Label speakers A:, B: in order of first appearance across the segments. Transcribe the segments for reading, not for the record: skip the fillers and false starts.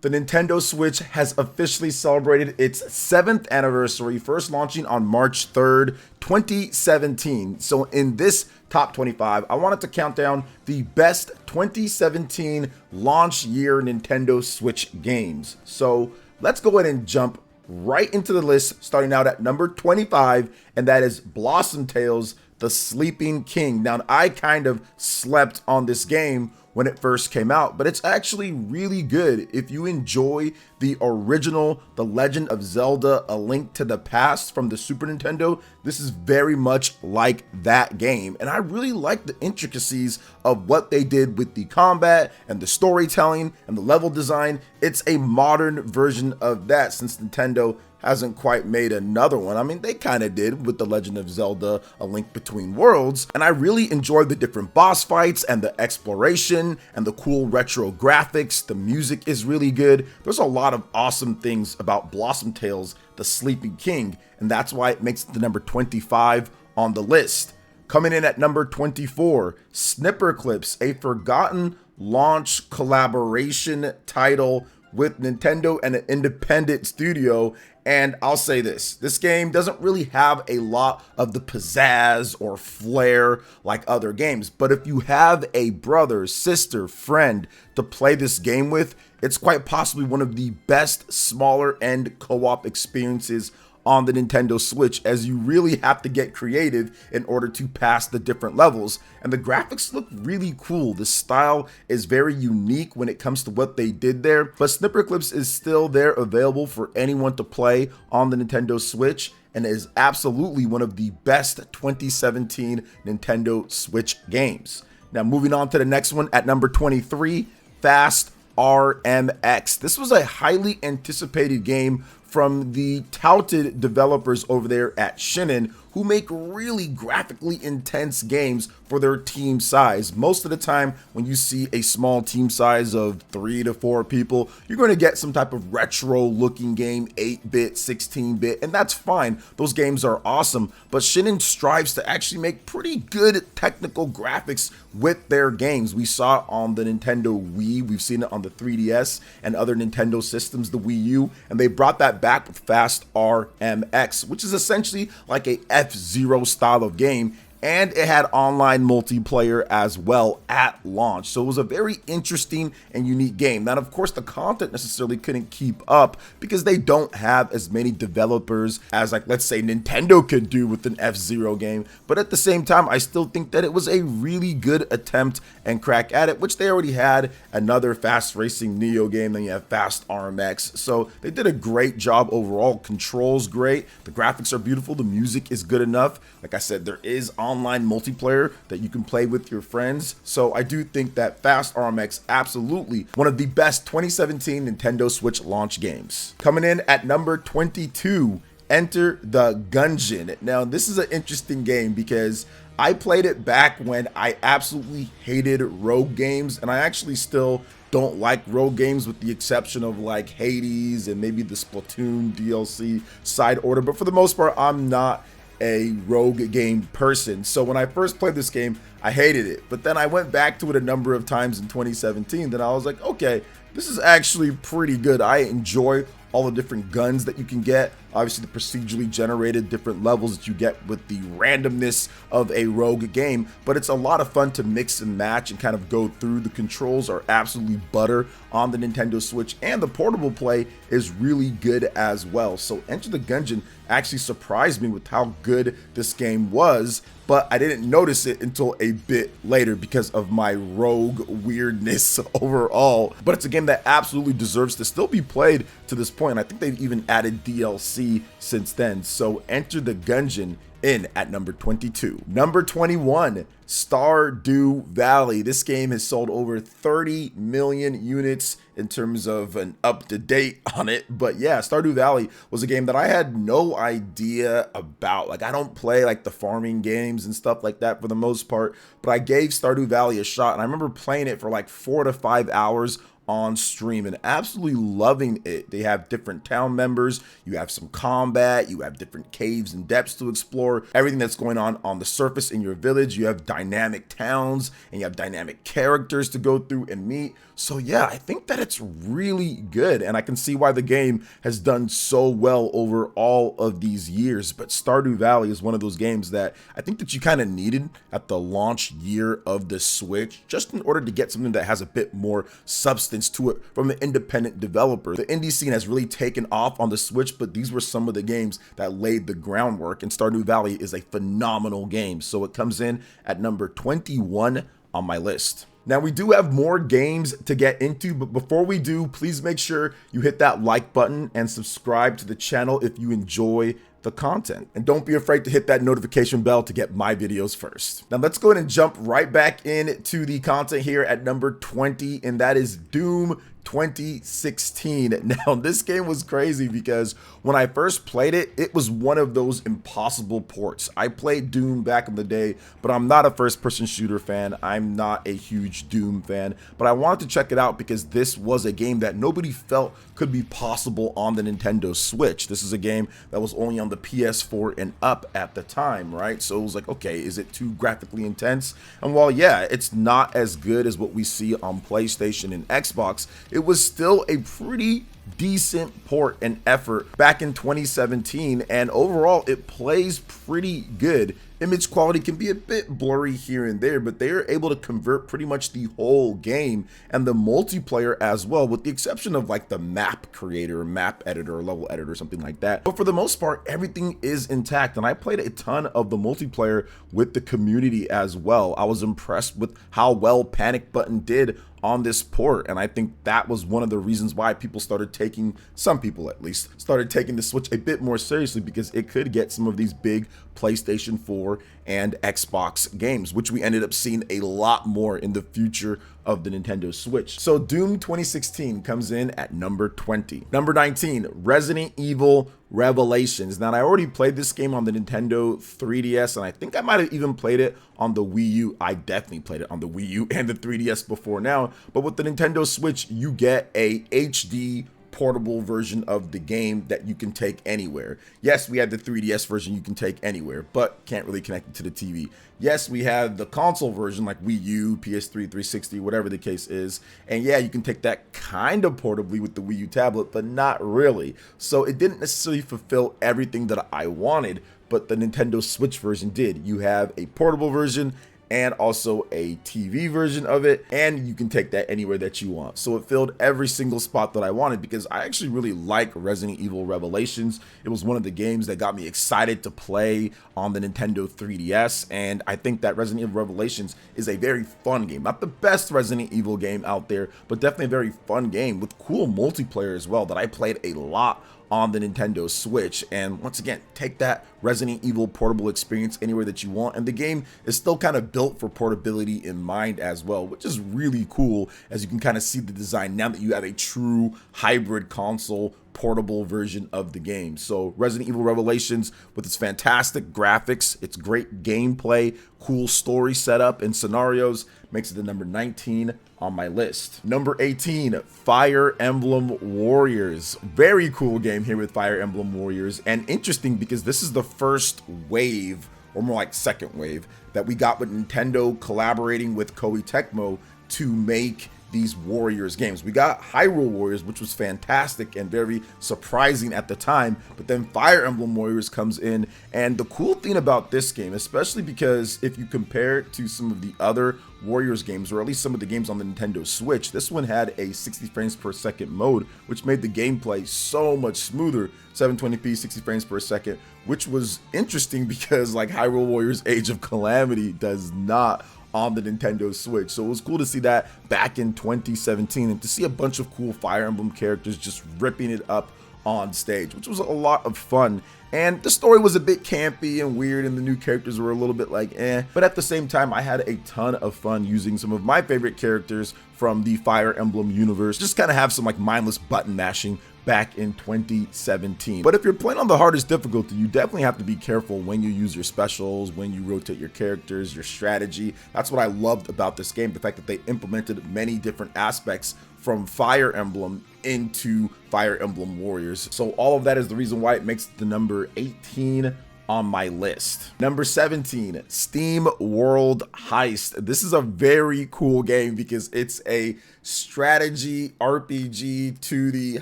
A: The Nintendo Switch has officially celebrated its 7th anniversary, first launching on March 3rd, 2017. So in this top 25, I wanted to count down the best 2017 launch year Nintendo Switch games. So let's go ahead and jump right into the list, starting out at number 25, and that is Blossom Tales: The Sleeping King. Now, I kind of slept on this game when it first came out, but it's actually really good. If you enjoy the original The Legend of Zelda: A Link to the Past from the Super Nintendo, this is very much like that game. And I really like the intricacies of what they did with the combat and the storytelling and the level design. It's a modern version of that, since Nintendo hasn't quite made another one. I mean, they kind of did with The Legend of Zelda: A Link Between Worlds, and I really enjoyed the different boss fights and the exploration and the cool retro graphics. The music is really good. There's a lot of awesome things about Blossom Tales: The Sleeping King, and that's why it makes it to number 25 on the list. Coming in at number 24, Snipper Clips, a forgotten launch collaboration title with Nintendo and an independent studio. And I'll say this game doesn't really have a lot of the pizzazz or flair like other games, but if you have a brother, sister, friend to play this game with, it's quite possibly one of the best smaller end co-op experiences on the Nintendo Switch, as you really have to get creative in order to pass the different levels. And the graphics look really cool. The style is very unique when it comes to what they did there, but Snipper Clips is still there, available for anyone to play on the Nintendo Switch, and is absolutely one of the best 2017 Nintendo Switch games. Now, moving on to the next one at number 23, Fast RMX. This was a highly anticipated game from the touted developers over there at Shinen, who make really graphically intense games for their team size. Most of the time, when you see a small team size of 3 to 4 people, you're going to get some type of retro looking game, 8-bit, 16-bit, and that's fine. Those games are awesome, but Shinen strives to actually make pretty good technical graphics with their games. We saw it on the Nintendo Wii, we've seen it on the 3DS and other Nintendo systems, the Wii U, and they brought that back with Fast RMX, which is essentially like a F-Zero style of game, and it had online multiplayer as well at launch. So it was a very interesting and unique game. Now, of course, the content necessarily couldn't keep up because they don't have as many developers as, like, let's say Nintendo could do with an F-Zero game. But at the same time, I still think that it was a really good attempt and crack at it, which they already had another fast racing Neo game. Then you have Fast RMX. So they did a great job overall. Controls great. The graphics are beautiful. The music is good enough. Like I said, there is online multiplayer that you can play with your friends. So I do think that Fast RMX, absolutely one of the best 2017 Nintendo Switch launch games. Coming in at number 22, Enter the Gungeon. Now, this is an interesting game because I played it back when I absolutely hated rogue games, and I actually still don't like rogue games, with the exception of like Hades and maybe the Splatoon DLC side order. But for the most part, I'm not a rogue game person. So when I first played this game, I hated it. But then I went back to it a number of times in 2017. Then I was like, okay, this is actually pretty good. I enjoy all the different guns that you can get. Obviously, the procedurally generated different levels that you get with the randomness of a rogue game, but it's a lot of fun to mix and match and kind of go through. The controls are absolutely butter on the Nintendo Switch, and the portable play is really good as well. So Enter the Gungeon actually surprised me with how good this game was, but I didn't notice it until a bit later because of my rogue weirdness overall. But it's a game that absolutely deserves to still be played to this point. I think they've even added DLC since then. So Enter the Gungeon in at number 22. Number 21, Stardew Valley. This game has sold over 30 million units in terms of an up-to-date on it. But yeah, Stardew Valley was a game that I had no idea about. Like, I don't play like the farming games and stuff like that for the most part, but I gave Stardew Valley a shot, and I remember playing it for like 4 to 5 hours on stream and absolutely loving it. They have different town members, you have some combat, you have different caves and depths to explore, everything that's going on the surface in your village. You have dynamic towns and you have dynamic characters to go through and meet. So yeah, I think that it's really good, and I can see why the game has done so well over all of these years. But Stardew Valley is one of those games that I think that you kind of needed at the launch year of the Switch, just in order to get something that has a bit more substance to it from an independent developer. The indie scene has really taken off on the Switch, but these were some of the games that laid the groundwork, and Stardew Valley is a phenomenal game. So it comes in at number 21 on my list. Now, we do have more games to get into, but before we do, please make sure you hit that like button and subscribe to the channel if you enjoy the content. And don't be afraid to hit that notification bell to get my videos first. Now, let's go ahead and jump right back into the content here at number 20, and that is Doom 2016. Now, this game was crazy because when I first played it, it was one of those impossible ports. I played Doom back in the day, but I'm not a first-person shooter fan. I'm not a huge Doom fan, but I wanted to check it out because this was a game that nobody felt could be possible on the Nintendo Switch. This is a game that was only on the PS4 and up at the time, right? So it was like, okay, is it too graphically intense? And while, yeah, it's not as good as what we see on PlayStation and Xbox, it was still a pretty decent port and effort back in 2017, and overall it plays pretty good. Image quality can be a bit blurry here and there, but they are able to convert pretty much the whole game and the multiplayer as well, with the exception of like the map creator, map editor, level editor, something like that. But for the most part, everything is intact, and I played a ton of the multiplayer with the community as well. I was impressed with how well Panic Button did on this port, and I think that was one of the reasons why people started taking, some people at least, started taking the Switch a bit more seriously, because it could get some of these big PlayStation 4 and Xbox games, which we ended up seeing a lot more in the future of the Nintendo Switch. So Doom 2016 comes in at number 20. Number 19, Resident Evil Revelations. Now, I already played this game on the Nintendo 3DS, and I think I might have even played it on the Wii U. I definitely played it on the Wii U and the 3DS before now, but with the Nintendo Switch, you get a HD portable version of the game that you can take anywhere. Yes, we had the 3DS version you can take anywhere, but can't really connect it to the TV. Yes, we have the console version like Wii U, PS3, 360, whatever the case is. And yeah, you can take that kind of portably with the Wii U tablet, but not really. So it didn't necessarily fulfill everything that I wanted, but the Nintendo Switch version did. You have a portable version and also a TV version of it, and you can take that anywhere that you want. So it filled every single spot that I wanted, because I actually really like Resident Evil Revelations. It was one of the games that got me excited to play on the Nintendo 3DS, and I think that Resident Evil Revelations is a very fun game. Not the best Resident Evil game out there, but definitely a very fun game with cool multiplayer as well that I played a lot on the Nintendo Switch. And once again, take that Resident Evil portable experience anywhere that you want, and the game is still kind of built for portability in mind as well, which is really cool, as you can kind of see the design now that you have a true hybrid console portable version of the game. So Resident Evil Revelations, with its fantastic graphics, its great gameplay, cool story setup and scenarios, makes it the number 19 on my list. Number 18, Fire Emblem Warriors. Very cool game here with Fire Emblem Warriors, and interesting because this is the first wave, or more like second wave, that we got with Nintendo collaborating with Koei Tecmo to make these Warriors games. We got Hyrule Warriors, which was fantastic and very surprising at the time, but then Fire Emblem Warriors comes in, and the cool thing about this game, especially because if you compare it to some of the other Warriors games, or at least some of the games on the Nintendo Switch, this one had a 60 frames per second mode, which made the gameplay so much smoother, 720p, 60 frames per second, which was interesting because like Hyrule Warriors Age of Calamity does not on the Nintendo Switch. So it was cool to see that back in 2017, and to see a bunch of cool Fire Emblem characters just ripping it up on stage, which was a lot of fun. And the story was a bit campy and weird, and the new characters were a little bit like but at the same time, I had a ton of fun using some of my favorite characters from the Fire Emblem universe, just kind of have some like mindless button mashing back in 2017. But if you're playing on the hardest difficulty, you definitely have to be careful when you use your specials, when you rotate your characters, your strategy. That's what I loved about this game, the fact that they implemented many different aspects from Fire Emblem into Fire Emblem Warriors. So all of that is the reason why it makes the number 18 on my list. Number 17, SteamWorld Heist. This is a very cool game because it's a strategy RPG 2D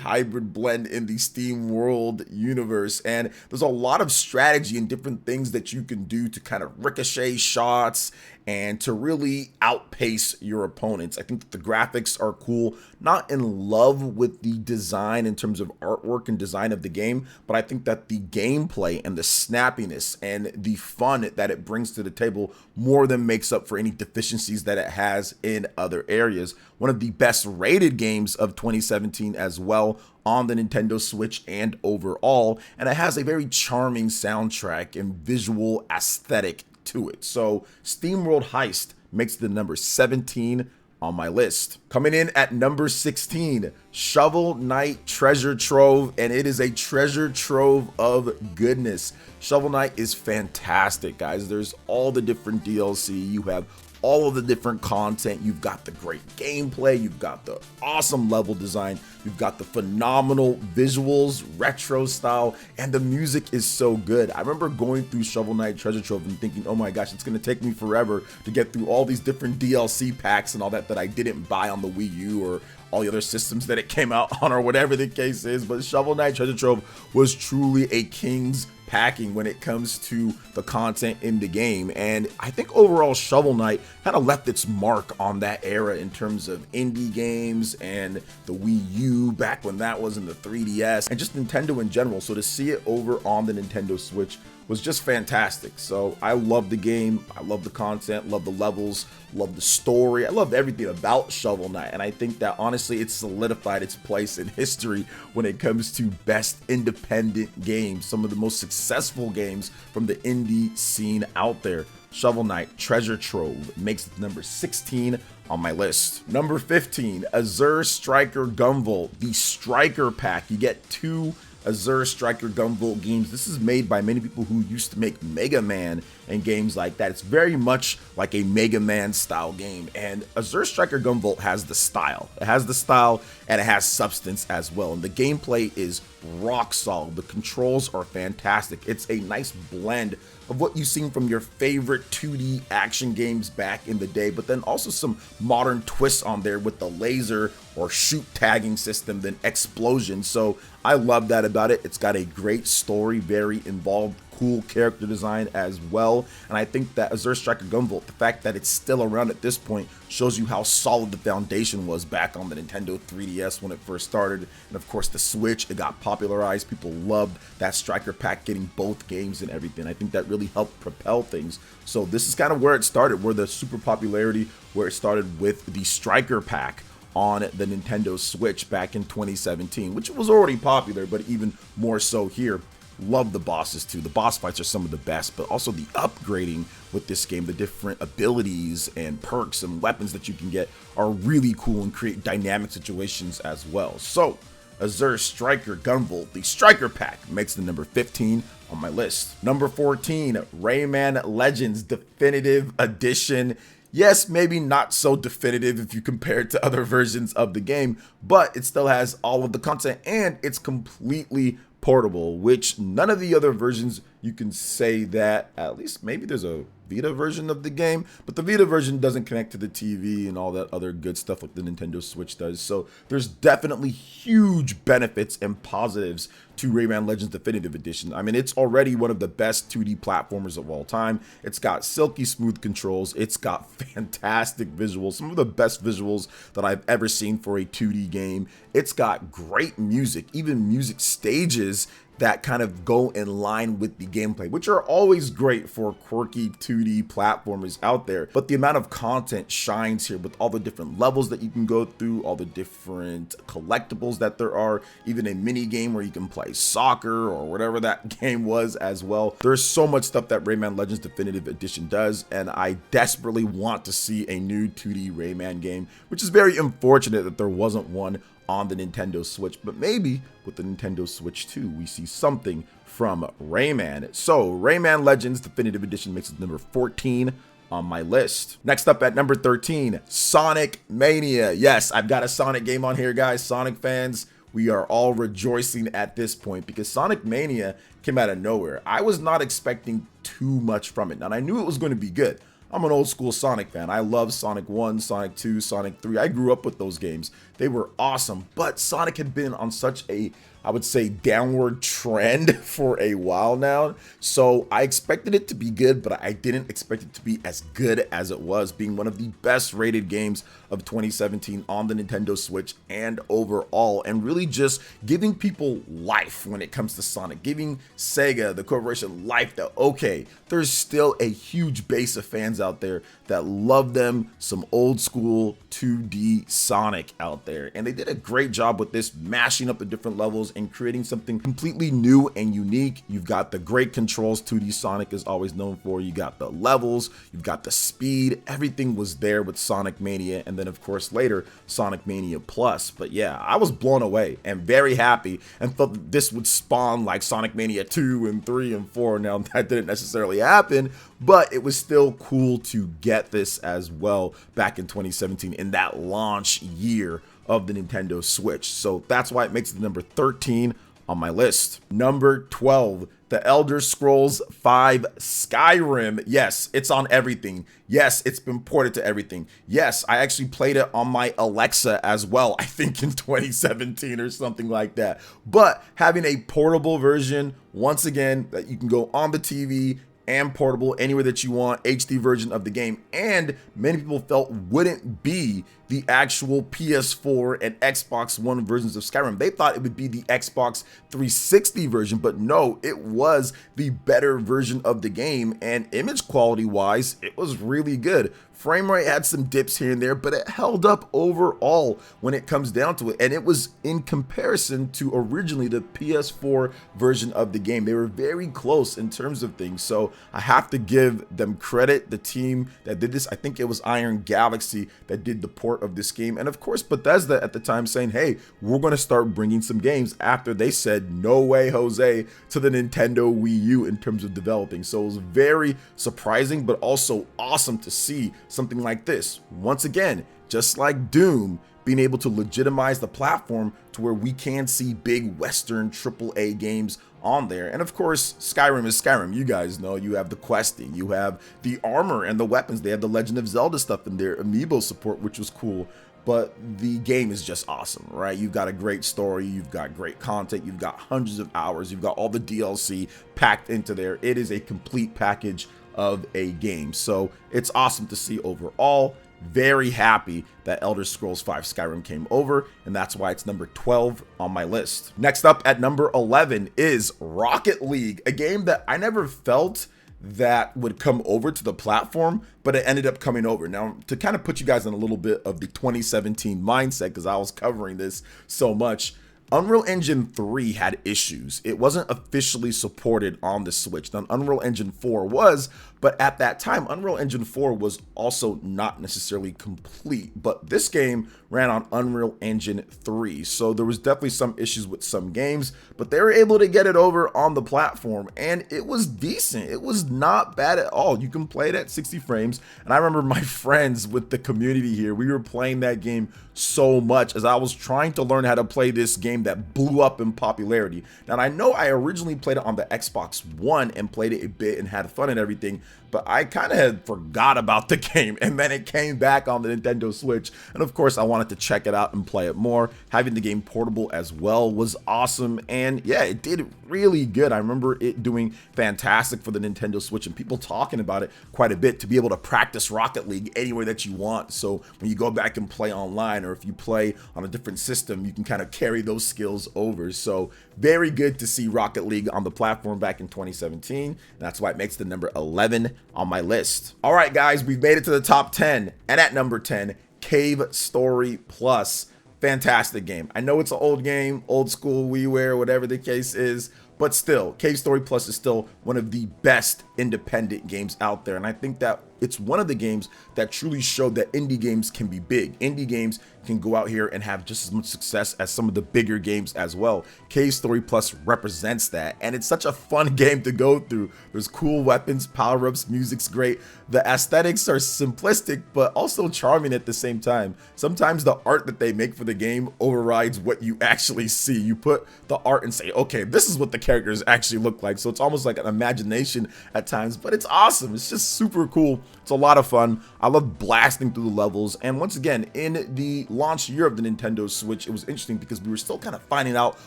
A: hybrid blend in the SteamWorld universe, and there's a lot of strategy and different things that you can do to kind of ricochet shots and to really outpace your opponents. I think that the graphics are cool. Not in love with the design in terms of artwork and design of the game, but I think that the gameplay and the snappiness and the fun that it brings to the table more than makes up for any deficiencies that it has in other areas. One of the best rated games of 2017 as well on the Nintendo Switch and overall, and it has a very charming soundtrack and visual aesthetic to it. So SteamWorld Heist makes the number 17 on my list. Coming in at number 16, Shovel Knight Treasure Trove, and it is a treasure trove of goodness. Shovel Knight is fantastic, guys. There's all the different DLC. You have all of the different content. You've got the great gameplay. You've got the awesome level design. You've got the phenomenal visuals, retro style, and the music is so good. I remember going through Shovel Knight Treasure Trove and thinking, oh my gosh, it's going to take me forever to get through all these different DLC packs and all that I didn't buy on the Wii U or all the other systems that it came out on or whatever the case is. But Shovel Knight Treasure Trove was truly a king's packing when it comes to the content in the game, and I think overall Shovel Knight kind of left its mark on that era in terms of indie games and the Wii U back when that was in the 3DS and just Nintendo in general. So to see it over on the Nintendo Switch was just fantastic. So I love the game, I love the content, love the levels, love the story, I love everything about Shovel Knight, and I think that honestly it's solidified its place in history when it comes to best independent games, some of the most successful games from the indie scene out there. Shovel Knight Treasure Trove makes it number 16 on my list. Number 15, Azure Striker Gunvolt, the Striker Pack. You get 2 Azure Striker Gunvolt games. This is made by many people who used to make Mega Man and games like that. It's very much like a Mega Man style game, and Azure Striker Gunvolt has the style. It has the style and it has substance as well, and the gameplay is rock solid. The controls are fantastic. It's a nice blend of what you've seen from your favorite 2D action games back in the day, but then also some modern twists on there with the laser or shoot tagging system, then explosion. So I love that about it. It's got a great story, very involved, cool character design as well. And I think that Azure Striker Gunvolt, the fact that it's still around at this point, shows you how solid the foundation was back on the Nintendo 3DS when it first started. And of course the Switch, it got popularized. People loved that Striker Pack, getting both games and everything. I think that really helped propel things. So this is kind of where it started, where the super popularity, where it started with the Striker Pack on the Nintendo Switch back in 2017, which was already popular, but even more so here. Love the bosses too. The boss fights are some of the best, but also the upgrading with this game, the different abilities and perks and weapons that you can get are really cool and create dynamic situations as well. So Azure Striker Gunvolt, the Striker Pack, makes the number 15 on my list. Number 14, Rayman Legends Definitive Edition. Yes, maybe not so definitive if you compare it to other versions of the game, but it still has all of the content and it's completely portable, which none of the other versions you can say that. At least maybe there's a Vita version of the game, but the Vita version doesn't connect to the TV and all that other good stuff like the Nintendo Switch does. So there's definitely huge benefits and positives to Rayman Legends Definitive Edition. I mean, it's already one of the best 2D platformers of all time. It's got silky smooth controls. It's got fantastic visuals, some of the best visuals that I've ever seen for a 2D game. It's got great music, even music stages that kind of go in line with the gameplay, which are always great for quirky 2D platformers out there. But the amount of content shines here with all the different levels that you can go through, all the different collectibles that there are, even a mini game where you can play soccer or whatever that game was as well. There's so much stuff that Rayman Legends Definitive Edition does, and I desperately want to see a new 2D Rayman game, which is very unfortunate that there wasn't one on the Nintendo Switch, but maybe with the Nintendo Switch 2 we see something from Rayman. So Rayman Legends Definitive Edition makes it number 14 on my list. Next up at number 13, Sonic Mania. Yes, I've got a Sonic game on here, guys. Sonic fans, we are all rejoicing at this point because Sonic Mania came out of nowhere. I was not expecting too much from it, and I knew it was going to be good. I'm an old school Sonic fan. I love Sonic 1, Sonic 2, Sonic 3. I grew up with those games. They were awesome, but Sonic had been on such a, I would say, downward trend for a while now. So I expected it to be good, but I didn't expect it to be as good as it was, being one of the best rated games of 2017 on the Nintendo Switch and overall, and really just giving people life when it comes to Sonic, giving Sega, the corporation, life that, okay, there's still a huge base of fans out there that love them some old school 2D Sonic out there. And they did a great job with this, mashing up the different levels and creating something completely new and unique. You've got the great controls 2D Sonic is always known for. You got the levels, you've got the speed, everything was there with Sonic Mania, and then of course later Sonic Mania Plus. But yeah, I was blown away and very happy and thought that this would spawn like Sonic Mania 2 and 3 and 4. Now that didn't necessarily happen, but it was still cool to get this as well back in 2017 in that launch year of the Nintendo Switch. So that's why it makes it number 13 on my list. Number 12, The Elder Scrolls V Skyrim. Yes, it's on everything. Yes, it's been ported to everything. Yes, I actually played it on my Alexa as well, I think in 2017 or something like that. But having a portable version, once again, that you can go on the TV and portable anywhere that you want, HD version of the game, and many people felt wouldn't be the actual PS4 and Xbox One versions of Skyrim. They thought it would be the Xbox 360 version, but no, it was the better version of the game, and image quality wise, it was really good. Frame rate had some dips here and there, but it held up overall when it comes down to it, and it was in comparison to originally the PS4 version of the game. They were very close in terms of things, so I have to give them credit. The team that did this, I think it was Iron Galaxy that did the port of this game, and of course Bethesda at the time saying, hey, we're going to start bringing some games after they said no way Jose to the Nintendo Wii U in terms of developing. So it was very surprising, but also awesome to see something like this once again, just like Doom, being able to legitimize the platform to where we can see big Western AAA games on there. And of course, Skyrim is Skyrim. You guys know you have the questing, you have the armor and the weapons. They have the Legend of Zelda stuff in their amiibo support, which was cool. But the game is just awesome, right? You've got a great story, you've got great content, you've got hundreds of hours, you've got all the DLC packed into there. It is a complete package of a game. So it's awesome to see overall. Very happy that Elder Scrolls V Skyrim came over, and that's why it's number 12 on my list. Next up at number 11 is Rocket League, a game that I never felt that would come over to the platform, but it ended up coming over. Now, to kind of put you guys in a little bit of the 2017 mindset, because I was covering this so much, Unreal Engine 3 had issues. It wasn't officially supported on the Switch. Now, Unreal Engine 4 was, but at that time, Unreal Engine 4 was also not necessarily complete. But this game ran on Unreal Engine 3. So there was definitely some issues with some games, but they were able to get it over on the platform, and it was decent. It was not bad at all. You can play it at 60 frames. And I remember my friends with the community here, we were playing that game so much as I was trying to learn how to play this game that blew up in popularity. Now, I know I originally played it on the Xbox One and played it a bit and had fun and everything, but I kind of had forgot about the game, and then it came back on the Nintendo Switch, and of course I wanted to check it out and play it more. Having the game portable as well was awesome, and yeah, it did really good. I remember it doing fantastic for the Nintendo Switch and people talking about it quite a bit, to be able to practice Rocket League anywhere that you want. So when you go back and play online, or if you play on a different system, you can kind of carry those skills over. So very good to see Rocket League on the platform back in 2017. That's why it makes the number 11 on my list. All right, guys, we've made it to the top 10, and at number 10, Cave Story Plus. Fantastic game. I know it's an old game, old school WiiWare, whatever the case is, but still, Cave Story Plus is still one of the best independent games out there, and I think that it's one of the games that truly showed that indie games can be big. Indie games can go out here and have just as much success as some of the bigger games as well. Cave Story Plus represents that, and it's such a fun game to go through. There's cool weapons, power-ups, music's great. The aesthetics are simplistic, but also charming at the same time. Sometimes the art that they make for the game overrides what you actually see. You put the art and say, okay, this is what the characters actually look like. So it's almost like an imagination at times, but it's awesome. It's just super cool. It's a lot of fun. I love blasting through the levels. And once again, in the launch year of the Nintendo Switch, it was interesting because we were still kind of finding out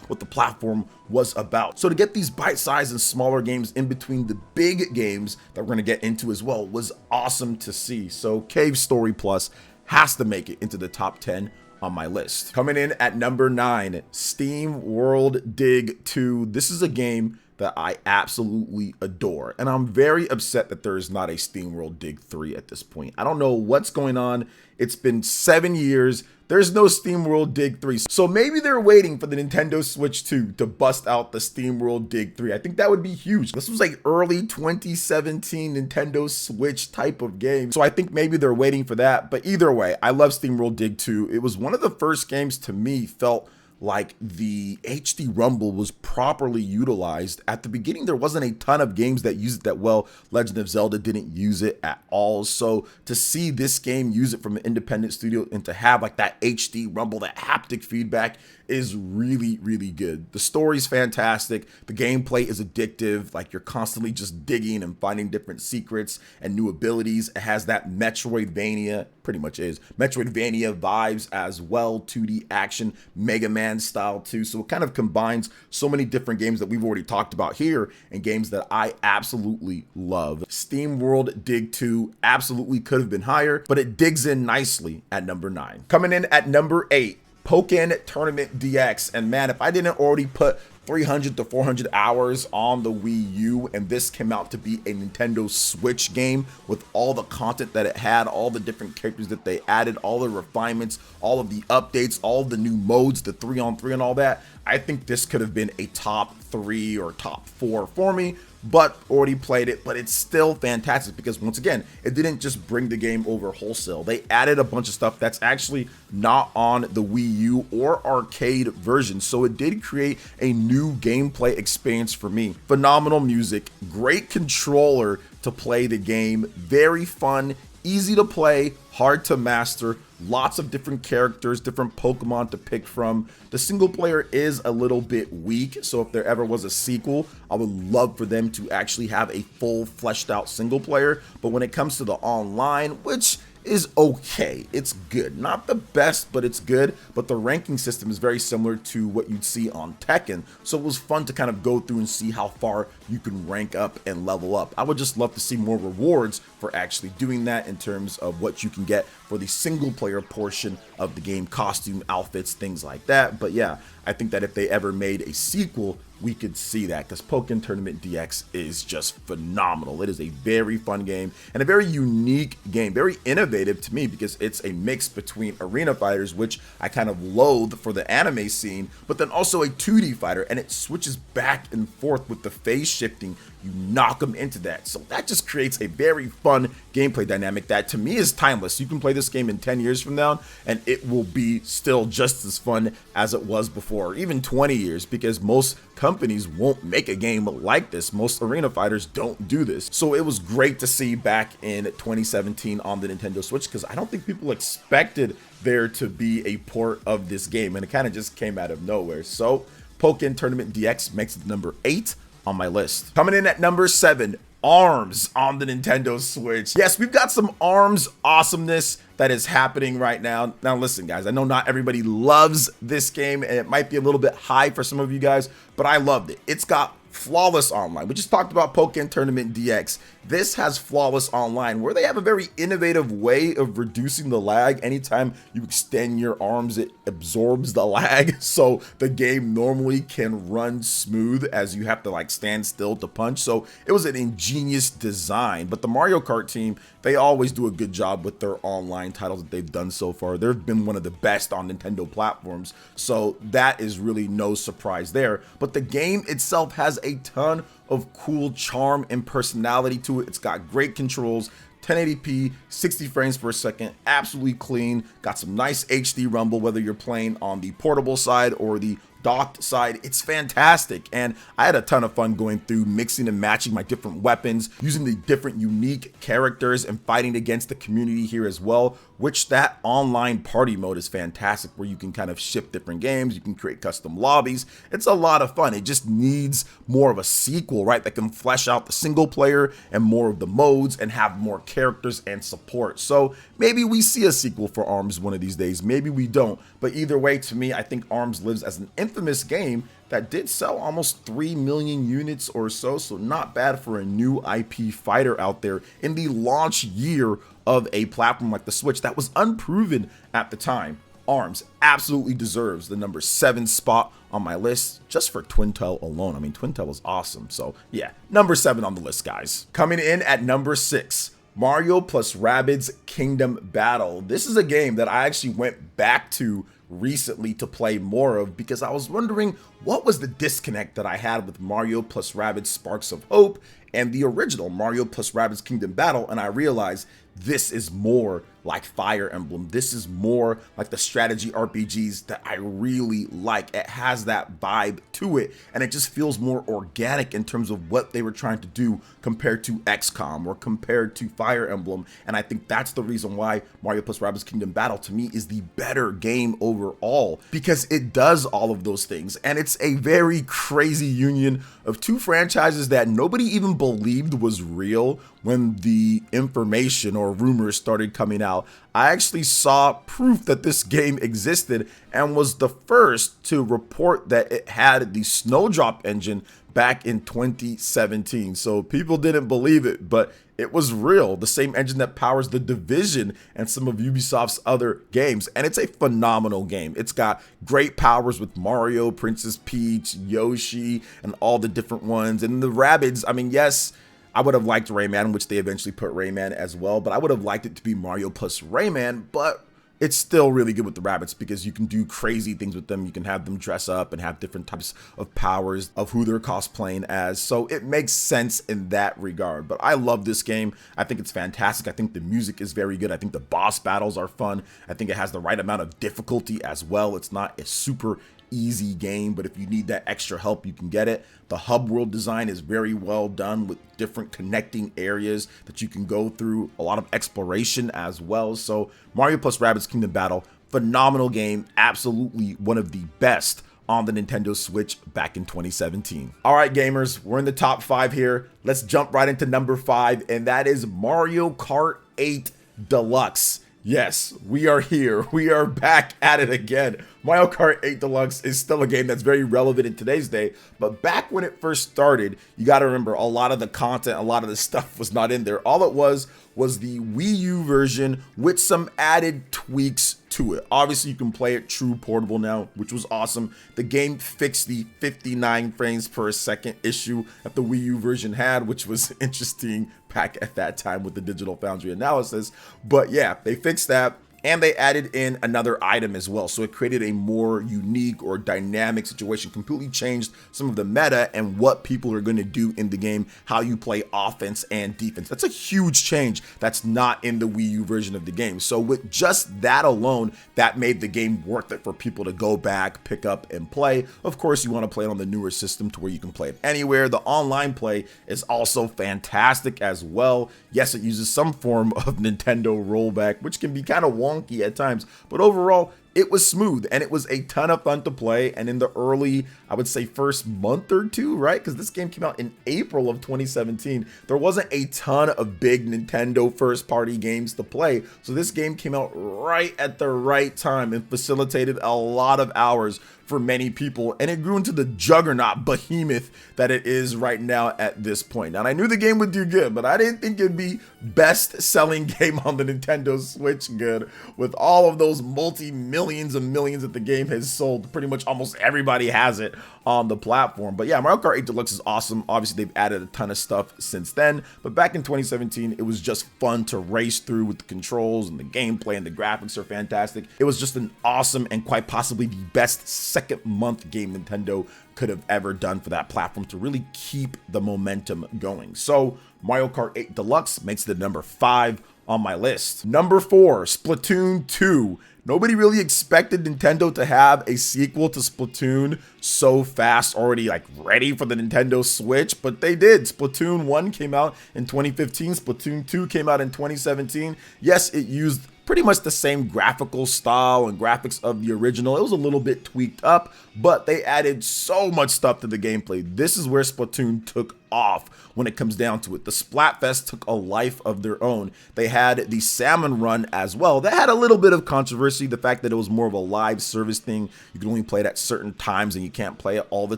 A: what the platform was about. So to get these bite-sized and smaller games in between the big games that we're going to get into as well was awesome to see. So Cave Story Plus has to make it into the top 10 on my list. Coming in at number 9, SteamWorld Dig 2. This is a game that I absolutely adore, and I'm very upset that there is not a SteamWorld Dig 3 at this point. I don't know what's going on. It's been 7 years. There's no SteamWorld Dig 3. So maybe they're waiting for the Nintendo Switch 2 to bust out the SteamWorld Dig 3. I think that would be huge. This was like early 2017 Nintendo Switch type of game. So I think maybe they're waiting for that. But either way, I love SteamWorld Dig 2. It was one of the first games to me felt like the HD rumble was properly utilized. At the beginning, there wasn't a ton of games that used it that well. Legend of Zelda didn't use it at all. So to see this game use it from an independent studio and to have like that HD rumble, that haptic feedback is really, really good. The story's fantastic. The gameplay is addictive. Like, you're constantly just digging and finding different secrets and new abilities. It has that Metroidvania, pretty much is, Metroidvania vibes as well, 2D action, Mega Man style too. So it kind of combines so many different games that we've already talked about here and games that I absolutely love. SteamWorld Dig 2 absolutely could have been higher, but it digs in nicely at number 9. Coming in at number 8, Pokken Tournament DX. And man, if I didn't already put 300 to 400 hours on the Wii U, and this came out to be a Nintendo Switch game with all the content that it had, all the different characters that they added, all the refinements, all of the updates, all of the new modes, the 3-on-3 and all that, I think this could have been a top 3 or top 4 for me, but already played it. But it's still fantastic because, once again, it didn't just bring the game over wholesale. They added a bunch of stuff that's actually not on the Wii U or arcade version, so it did create a new gameplay experience for me. Phenomenal music, great controller to play the game, very fun, easy to play, hard to master, lots of different characters, different Pokemon to pick from. The single player is a little bit weak, so if there ever was a sequel, I would love for them to actually have a full fleshed out single player. But when it comes to the online, which is okay, it's good, not the best, but it's good. But the ranking system is very similar to what you'd see on Tekken, so it was fun to kind of go through and see how far you can rank up and level up. I would just love to see more rewards for actually doing that in terms of what you can get for the single player portion of the game, costume, outfits, things like that. But yeah, I think that if they ever made a sequel, we could see that, because Pokken Tournament DX is just phenomenal. It is a very fun game and a very unique game, very innovative to me, because it's a mix between arena fighters, which I kind of loathe for the anime scene, but then also a 2D fighter, and it switches back and forth with the phase shifting. You knock them into that, so that just creates a very fun gameplay dynamic that to me is timeless. You can play this game in 10 years from now and it will be still just as fun as it was before, even 20 years, because most companies won't make a game like this. Most arena fighters don't do this. So it was great to see back in 2017 on the Nintendo Switch, because I don't think people expected there to be a port of this game, and it kind of just came out of nowhere. So Pokken Tournament DX makes it number 8 on my list. Coming in at number 7, ARMS on the Nintendo Switch. Yes, we've got some ARMS awesomeness that is happening right now. Now listen, guys, I know not everybody loves this game, and it might be a little bit high for some of you guys, but I loved it. It's got flawless online. We just talked about Pokken Tournament DX. This has flawless online, where they have a very innovative way of reducing the lag. Anytime you extend your arms, it absorbs the lag, so the game normally can run smooth as you have to like stand still to punch. So it was an ingenious design. But the Mario Kart team, they always do a good job with their online titles that they've done so far. They've been one of the best on Nintendo platforms, so that is really no surprise there. But the game itself has a ton of cool charm and personality to it. It's got great controls, 1080p, 60 frames per second, absolutely clean. Got some nice HD rumble, whether you're playing on the portable side or the docked side. It's fantastic, and I had a ton of fun going through mixing and matching my different weapons, using the different unique characters and fighting against the community here as well, which that online party mode is fantastic, where you can kind of ship different games, you can create custom lobbies. It's a lot of fun. It just needs more of a sequel, right, that can flesh out the single player and more of the modes and have more characters and support. So maybe we see a sequel for ARMS one of these days, maybe we don't, but either way, to me, I think ARMS lives as an infamous game that did sell almost 3 million units or so not bad for a new IP fighter out there in the launch year of a platform like the Switch that was unproven at the time. ARMS absolutely deserves the number 7 spot on my list just for Twintail alone. I mean, Twintail was awesome. So yeah, number 7 on the list, guys. Coming in at number 6, Mario plus Rabbids Kingdom Battle. This is a game that I actually went back to recently to play more of, because I was wondering what was the disconnect that I had with Mario plus Rabbids Sparks of Hope and the original Mario plus Rabbids Kingdom Battle, and I realized this is more like Fire Emblem. This is more like the strategy RPGs that I really like. It has that vibe to it, and it just feels more organic in terms of what they were trying to do compared to XCOM or compared to Fire Emblem. And I think that's the reason why Mario plus Rabbids Kingdom Battle to me is the better game overall, because it does all of those things, and it's a very crazy union of two franchises that nobody even believed was real when the information or rumors started coming out. I actually saw proof that this game existed and was the first to report that it had the Snowdrop engine back in 2017. So people didn't believe it, but it was real. The same engine that powers The Division and some of Ubisoft's other games. And it's a phenomenal game. It's got great powers with Mario, Princess Peach, Yoshi, and all the different ones. And the Rabbids, I mean, yes, I would have liked Rayman, which they eventually put Rayman as well, but I would have liked it to be Mario plus Rayman, but it's still really good with the Rabbids because you can do crazy things with them. You can have them dress up and have different types of powers of who they're cosplaying as. So it makes sense in that regard. But I love this game. I think it's fantastic. I think the music is very good. I think the boss battles are fun. I think it has the right amount of difficulty as well. It's not a super easy game, but if you need that extra help, you can get it. The hub world design is very well done with different connecting areas that you can go through, a lot of exploration as well. So Mario plus Rabbids Kingdom Battle, phenomenal game, absolutely one of the best on the Nintendo Switch back in 2017. All right, gamers, we're in the top 5 here. Let's jump right into number 5, and that is Mario Kart 8 Deluxe. Yes, we are here. We are back at it again. Mario Kart 8 Deluxe is still a game that's very relevant in today's day, but back when it first started, you got to remember a lot of the content, a lot of the stuff was not in there. All it was the Wii U version with some added tweaks to it. Obviously, you can play it true portable now, which was awesome. The game fixed the 59 frames per second issue that the Wii U version had, which was interesting back at that time with the Digital Foundry analysis. But yeah, they fixed that. And they added in another item as well. So it created a more unique or dynamic situation, completely changed some of the meta and what people are going to do in the game, how you play offense and defense. That's a huge change that's not in the Wii U version of the game. So with just that alone, that made the game worth it for people to go back, pick up, and play. Of course, you want to play it on the newer system to where you can play it anywhere. The online play is also fantastic as well. Yes, it uses some form of Nintendo rollback, which can be kind of wonky at times, but overall it was smooth and it was a ton of fun to play. And in the early, I would say first month or two, right, because this game came out in April of 2017, there wasn't a ton of big Nintendo first party games to play, so this game came out right at the right time and facilitated a lot of hours for many people, and it grew into the juggernaut behemoth that it is right now at this point. And I knew the game would do good, but I didn't think it'd be best selling game on the Nintendo Switch good with all of those multi-millions and millions that the game has sold. Pretty much almost everybody has it on the platform. But yeah, Mario Kart 8 Deluxe is awesome. Obviously, they've added a ton of stuff since then, but back in 2017, it was just fun to race through with the controls and the gameplay, and the graphics are fantastic. It was just an awesome and quite possibly the best second month game Nintendo could have ever done for that platform to really keep the momentum going. So Mario Kart 8 Deluxe makes it number 5 on my list. Number 4, Splatoon 2. Nobody really expected Nintendo to have a sequel to Splatoon so fast, already like ready for the Nintendo Switch, but they did. Splatoon 1 came out in 2015, Splatoon 2 came out in 2017. Yes, it used pretty much the same graphical style and graphics of the original. It was a little bit tweaked up, but they added so much stuff to the gameplay. This is where Splatoon took off when it comes down to it. The Splatfest took a life of their own. They had the Salmon Run as well. That had a little bit of controversy, the fact that it was more of a live service thing. You can only play it at certain times and you can't play it all the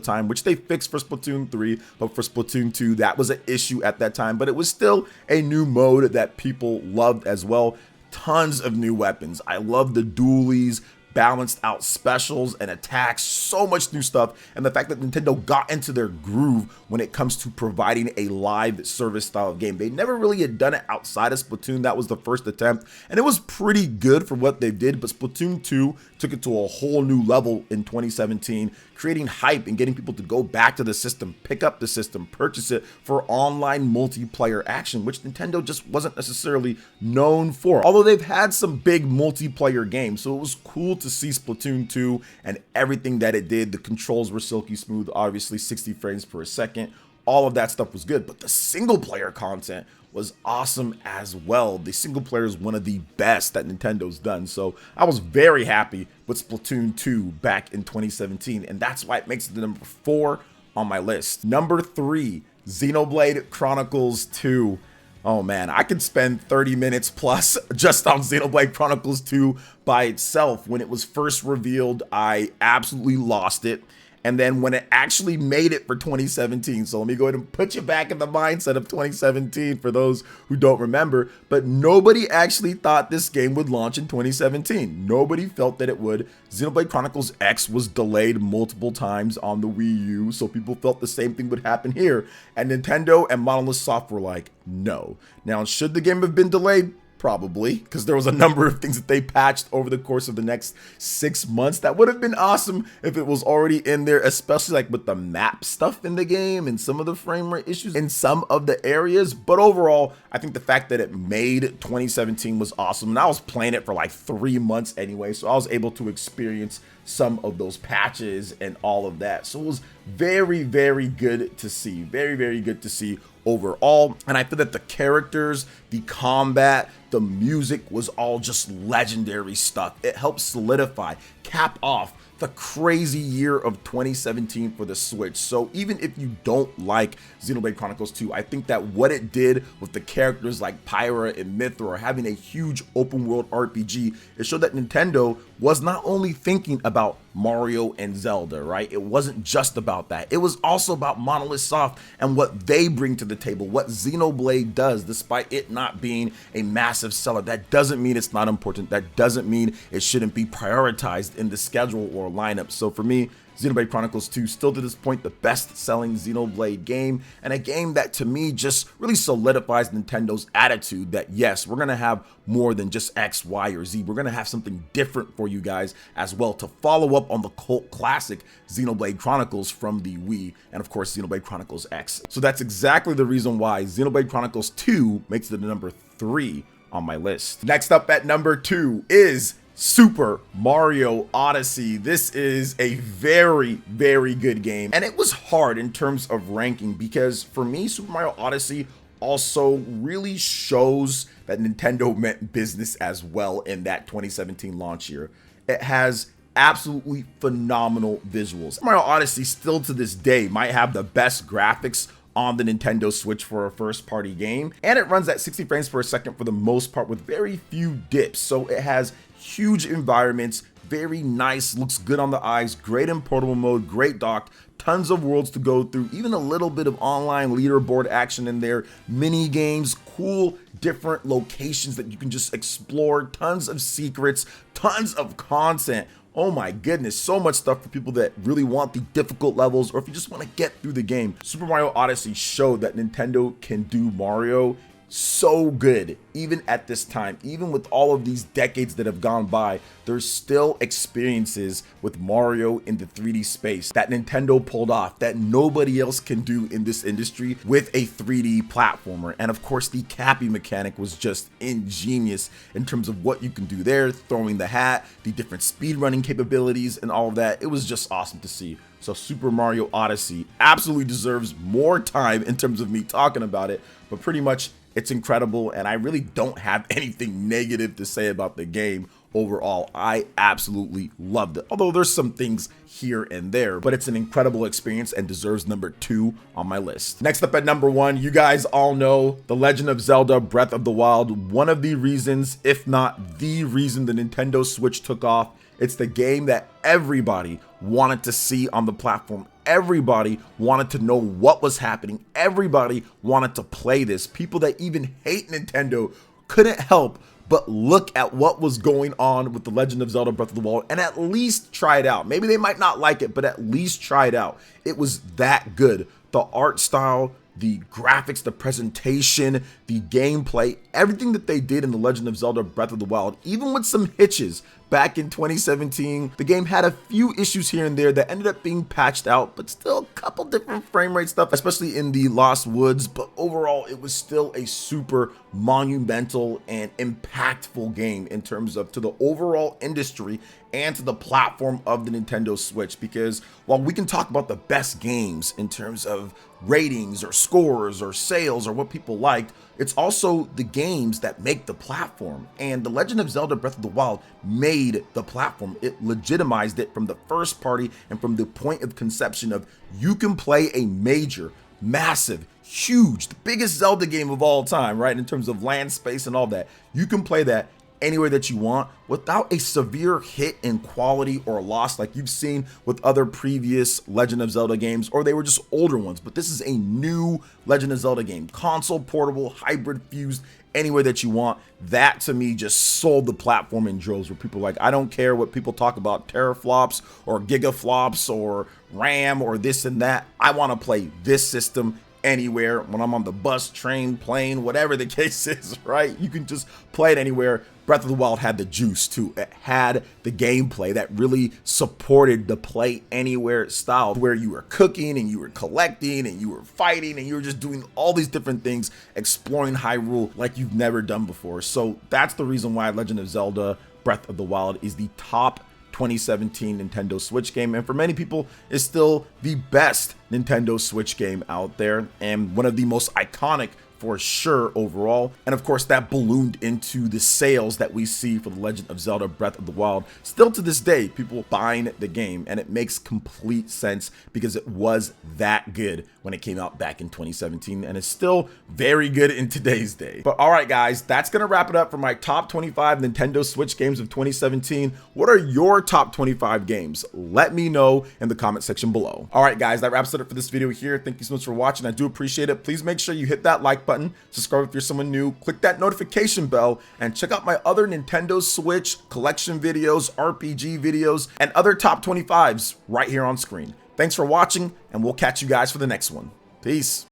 A: time, which they fixed for Splatoon 3, but for Splatoon 2, that was an issue at that time, but it was still a new mode that people loved as well. Tons of new weapons. I love the dualies, balanced out specials and attacks, so much new stuff, and the fact that Nintendo got into their groove when it comes to providing a live service style of game. They never really had done it outside of Splatoon. That was the first attempt, and it was pretty good for what they did, but Splatoon 2 took it to a whole new level in 2017, creating hype and getting people to go back to the system, pick up the system, purchase it for online multiplayer action, which Nintendo just wasn't necessarily known for. Although they've had some big multiplayer games, so it was cool to see Splatoon 2 and everything that it did. The controls were silky smooth, obviously 60 frames per second. All of that stuff was good, but the single player content was awesome as well. The single player is one of the best that Nintendo's done. So I was very happy with Splatoon 2 back in 2017, and that's why it makes it the number 4 on my list. Number 3, Xenoblade Chronicles 2. Oh man, I could spend 30 minutes plus just on Xenoblade Chronicles 2 by itself. When it was first revealed, I absolutely lost it. And then when it actually made it for 2017, so let me go ahead and put you back in the mindset of 2017 for those who don't remember, but nobody actually thought this game would launch in 2017. Nobody felt that it would. Xenoblade Chronicles X was delayed multiple times on the Wii U, so people felt the same thing would happen here. And Nintendo and Monolith Soft were like, no. Now, should the game have been delayed? Probably, because there was a number of things that they patched over the course of the next 6 months that would have been awesome if it was already in there, especially like with the map stuff in the game and some of the frame rate issues in some of the areas. But overall, I think the fact that it made 2017 was awesome. And I was playing it for like 3 months anyway, so I was able to experience some of those patches and all of that. So it was very, very good to see. Very, very good to see overall. And I feel that the characters, the combat, the music was all just legendary stuff. It helped solidify, cap off the crazy year of 2017 for the Switch. So even if you don't like Xenoblade Chronicles 2, I think that what it did with the characters like Pyra and Mythra having a huge open world RPG, it showed that Nintendo was not only thinking about Mario and Zelda, right? It wasn't just about that. It was also about Monolith Soft and what they bring to the table, what Xenoblade does, despite it not being a massive seller. That doesn't mean it's not important. That doesn't mean it shouldn't be prioritized in the schedule or lineup. So for me, Xenoblade Chronicles 2 still to this point the best-selling Xenoblade game, and a game that to me just really solidifies Nintendo's attitude that yes, we're gonna have more than just X, Y, or Z. We're gonna have something different for you guys as well to follow up on the cult classic Xenoblade Chronicles from the Wii, and of course Xenoblade Chronicles X. So that's exactly the reason why Xenoblade Chronicles 2 makes it the number 3 on my list. Next up at number 2 is Super Mario Odyssey. This is a very, very good game, and it was hard in terms of ranking because for me, Super Mario Odyssey also really shows that Nintendo meant business as well in that 2017 launch year. It has absolutely phenomenal visuals. Mario Odyssey still to this day might have the best graphics on the Nintendo Switch for a first-party game, and it runs at 60 frames per second for the most part with very few dips. So it has huge environments, very nice, looks good on the eyes, great in portable mode, great docked, tons of worlds to go through, even a little bit of online leaderboard action in there, mini games, cool different locations that you can just explore, tons of secrets, tons of content. Oh my goodness, so much stuff for people that really want the difficult levels or if you just want to get through the game. Super Mario Odyssey showed that Nintendo can do Mario so good. Even at this time, even with all of these decades that have gone by, there's still experiences with Mario in the 3D space that Nintendo pulled off that nobody else can do in this industry with a 3D platformer. And of course, the Cappy mechanic was just ingenious in terms of what you can do there, throwing the hat, the different speedrunning capabilities and all of that. It was just awesome to see. So Super Mario Odyssey absolutely deserves more time in terms of me talking about it, but pretty much it's incredible, and I really don't have anything negative to say about the game overall. I absolutely loved it, although there's some things here and there, but it's an incredible experience and deserves number 2 on my list. Next up at number 1, you guys all know The Legend of Zelda Breath of the Wild. One of the reasons, if not the reason, the Nintendo Switch took off. It's the game that everybody wanted to see on the platform. Everybody wanted to know what was happening. Everybody wanted to play this. People that even hate Nintendo couldn't help but look at what was going on with The Legend of Zelda Breath of the Wild and at least try it out. Maybe they might not like it, but at least try it out. It was that good. The art style, the graphics, the presentation, the gameplay, everything that they did in The Legend of Zelda Breath of the Wild, even with some hitches back in 2017, the game had a few issues here and there that ended up being patched out, but still a couple different frame rate stuff, especially in the Lost Woods. But overall, it was still a super monumental and impactful game in terms of to the overall industry and to the platform of the Nintendo Switch, because while we can talk about the best games in terms of ratings or scores or sales or what people liked, it's also the games that make the platform. And The Legend of Zelda Breath of the Wild made the platform. It legitimized it from the first party and from the point of conception of you can play a major, massive, huge, the biggest Zelda game of all time, right? In terms of land, space, and all that. You can play that anywhere that you want without a severe hit in quality or loss like you've seen with other previous Legend of Zelda games, or they were just older ones. But this is a new Legend of Zelda game, console portable, hybrid fused, anywhere that you want. That to me just sold the platform in droves, where people are like, I don't care what people talk about teraflops or gigaflops or RAM or this and that. I want to play this system anywhere, when I'm on the bus, train, plane, whatever the case is, right? You can just play it anywhere. Breath of the Wild had the juice too. It had the gameplay that really supported the play anywhere style, where you were cooking and you were collecting and you were fighting and you were just doing all these different things, exploring Hyrule like you've never done before. So that's the reason why Legend of Zelda Breath of the Wild is the top 2017 Nintendo Switch game, and for many people is still the best Nintendo Switch game out there, and one of the most iconic for sure overall. And of course, that ballooned into the sales that we see for The Legend of Zelda Breath of the Wild. Still to this day, people buying the game, and it makes complete sense because it was that good when it came out back in 2017, and it's still very good in today's day. But all right, guys, that's gonna wrap it up for my top 25 Nintendo Switch games of 2017. What are your top 25 games? Let me know in the comment section below. All right, guys, that wraps it up for this video here. Thank you so much for watching. I do appreciate it. Please make sure you hit that like button, subscribe if you're someone new, click that notification bell, and check out my other Nintendo Switch collection videos, RPG videos, and other top 25s right here on screen. Thanks for watching, and we'll catch you guys for the next one. Peace.